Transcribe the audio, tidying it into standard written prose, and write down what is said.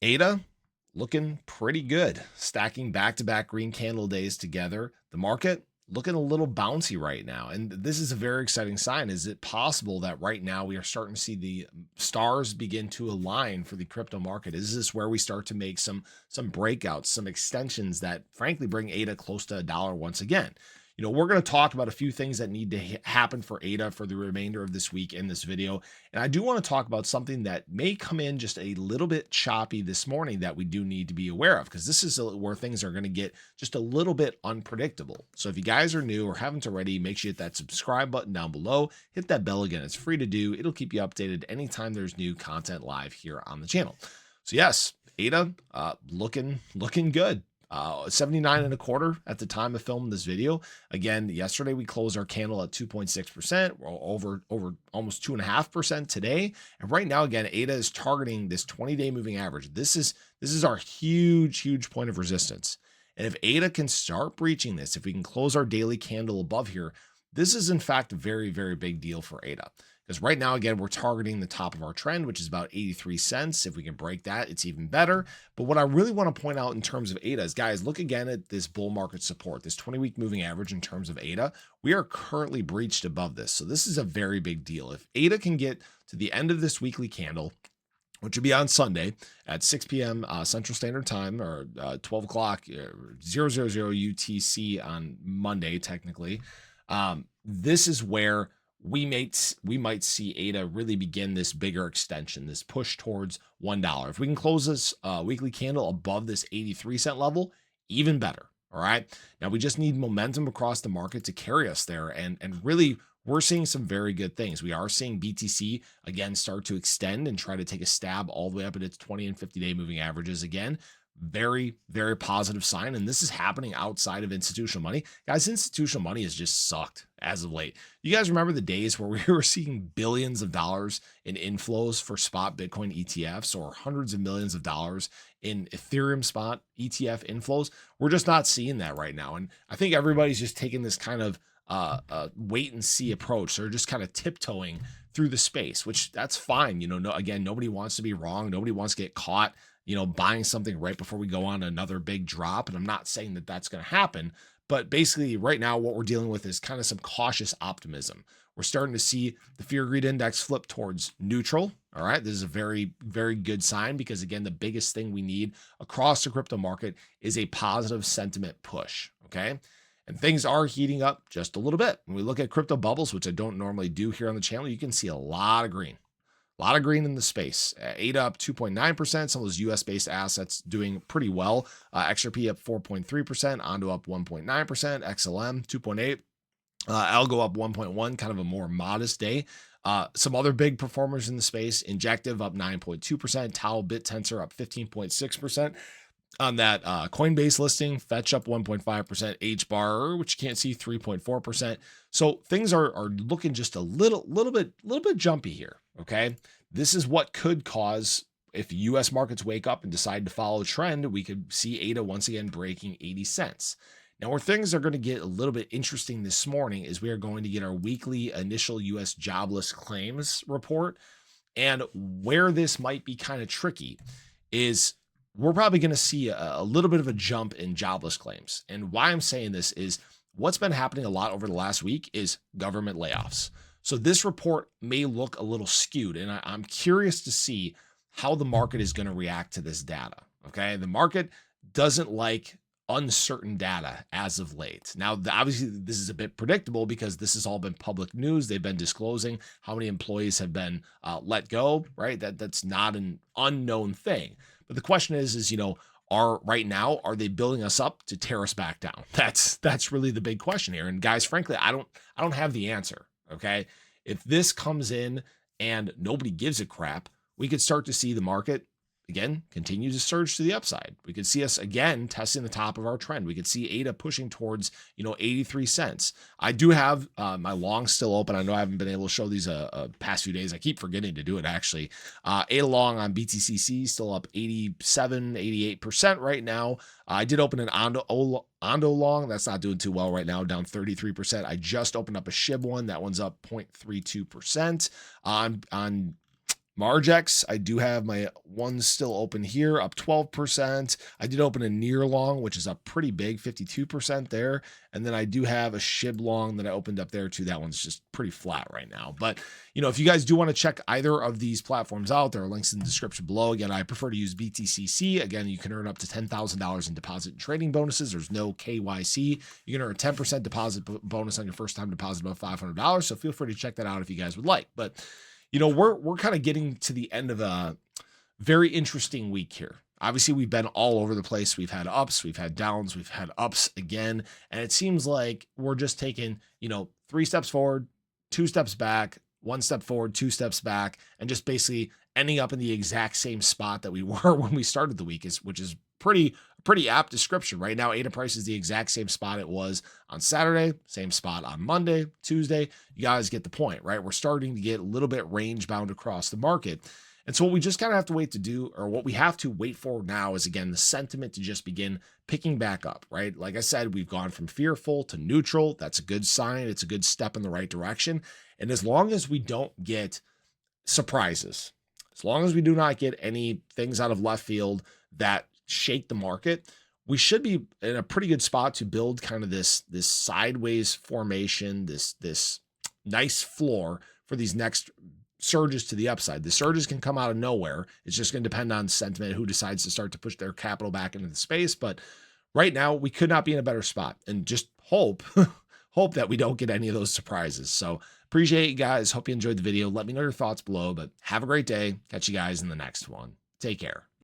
ADA looking pretty good, stacking back-to-back green candle days together. The market looking a little bouncy right now. And this is a very exciting sign. Is it possible that right now we are starting to see the stars begin to align for the crypto market? Is this where we start to make some breakouts, some extensions that frankly bring ADA close to $1 once again? We're going to talk about a few things that need to happen for ADA for the remainder of this week in this video. And I do want to talk about something that may come in just a little bit choppy this morning that we do need to be aware of, because this is where things are going to get just a little bit unpredictable. So if you guys are new or haven't already, make sure you hit that subscribe button down below, hit that bell again. It's free to do. It'll keep you updated anytime there's new content live here on the channel. So yes, ADA looking good. 79 and a quarter at the time of filming this video. Again, yesterday we closed our candle at 2.6%. We're over almost 2.5% today. And right now, again, ADA is targeting this 20-day moving average. This is our huge point of resistance. And if ADA can start breaching this, if we can close our daily candle above here, this is in fact a very big deal for ADA. Because right now, again, we're targeting the top of our trend, which is about 83 cents. If we can break that, it's even better. But what I really want to point out in terms of ADA is, guys, look again at this bull market support, this 20-week moving average in terms of ADA. We are currently breached above this. So this is a very big deal. If ADA can get to the end of this weekly candle, which will be on Sunday at 6 p.m. Central Standard Time, or 12 o'clock, 000 UTC on Monday, technically, this is where we might see ADA really begin this bigger extension, this push towards $1. If we can close this weekly candle above this 83-cent level, even better. All right. Now we just need momentum across the market to carry us there. And really, we're seeing some very good things. We are seeing BTC again start to extend and try to take a stab all the way up at its 20 and 50-day moving averages again. Very positive sign. And this is happening outside of institutional money. Guys, institutional money has just sucked as of late. You guys remember the days where we were seeing billions of dollars in inflows for spot Bitcoin ETFs, or hundreds of millions of dollars in Ethereum spot ETF inflows? We're just not seeing that right now. And I think everybody's just taking this kind of wait and see approach. They're just kind of tiptoeing through the space, which that's fine. Again, nobody wants to be wrong. Nobody wants to get caught buying something right before we go on another big drop. And I'm not saying that that's going to happen, but basically right now what we're dealing with is kind of some cautious optimism. We're starting to see the fear greed index flip towards neutral. All right. This is a very good sign, because again, the biggest thing we need across the crypto market is a positive sentiment push. Okay. And things are heating up just a little bit. When we look at crypto bubbles, which I don't normally do here on the channel, you can see a lot of green. A lot of green in the space. ADA up 2.9%. Some of those US-based assets doing pretty well. XRP up 4.3%. Ondo up 1.9%. XLM 2.8%. Algo up 1.1%. Kind of a more modest day. Some other big performers in the space. Injective up 9.2%. Tau BitTensor up 15.6%. On that Coinbase listing, Fetch up 1.5%, HBAR, which you can't see, 3.4%. So things are looking just a little bit jumpy here. Okay, this is what could cause, if U.S. markets wake up and decide to follow a trend, we could see ADA once again breaking 80 cents. Now, where things are going to get a little bit interesting this morning is we are going to get our weekly initial U.S. jobless claims report, and where this might be kind of tricky is we're probably going to see a little bit of a jump in jobless claims. And why I'm saying this is what's been happening a lot over the last week is government layoffs. So this report may look a little skewed, and I'm curious to see how the market is going to react to this data. Okay. The market doesn't like uncertain data as of late. Now, obviously this is a bit predictable because this has all been public news. They've been disclosing how many employees have been let go, right? That's not an unknown thing. But the question is, right now, are they building us up to tear us back down? That's really the big question here. And guys, frankly, I don't have the answer. Okay. If this comes in and nobody gives a crap, we could start to see the market again continue to surge to the upside. We could see us again testing the top of our trend. We could see ADA pushing towards 83 cents. I do have my long still open. I know I haven't been able to show these past few days. I keep forgetting to do it actually. ADA long on BTCC still up 88% right now. I did open an Ondo long. That's not doing too well right now, down 33%. I just opened up a SHIB one. That one's up 0.32% on Margex, I do have my ones still open here, up 12%. I did open a near long, which is up pretty big, 52% there. And then I do have a SHIB long that I opened up there too. That one's just pretty flat right now. But, if you guys do want to check either of these platforms out, there are links in the description below. Again, I prefer to use BTCC. Again, you can earn up to $10,000 in deposit and trading bonuses. There's no KYC. You can earn a 10% deposit bonus on your first time deposit above $500. So feel free to check that out if you guys would like. But we're kind of getting to the end of a very interesting week here. Obviously, we've been all over the place. We've had ups, we've had downs, we've had ups again. And it seems like we're just taking, 3 steps forward, 2 steps back, 1 step forward, 2 steps back, and just basically ending up in the exact same spot that we were when we started the week, which is pretty apt description. Right now, ADA price is the exact same spot it was on Saturday, same spot on Monday, Tuesday. You guys get the point, right? We're starting to get a little bit range bound across the market. And so what we just kind of have to wait to do, or what we have to wait for now, is again the sentiment to just begin picking back up, right? Like I said, we've gone from fearful to neutral. That's a good sign. It's a good step in the right direction. And as long as we don't get surprises, as long as we do not get any things out of left field that shake the market, we should be in a pretty good spot to build kind of this sideways formation, this nice floor for these next surges to the upside. The surges can come out of nowhere. It's just going to depend on sentiment, who decides to start to push their capital back into the space. But right now, we could not be in a better spot, and just hope that we don't get any of those surprises. So appreciate you guys. Hope you enjoyed the video. Let me know your thoughts below, but have a great day. Catch you guys in the next one. Take care.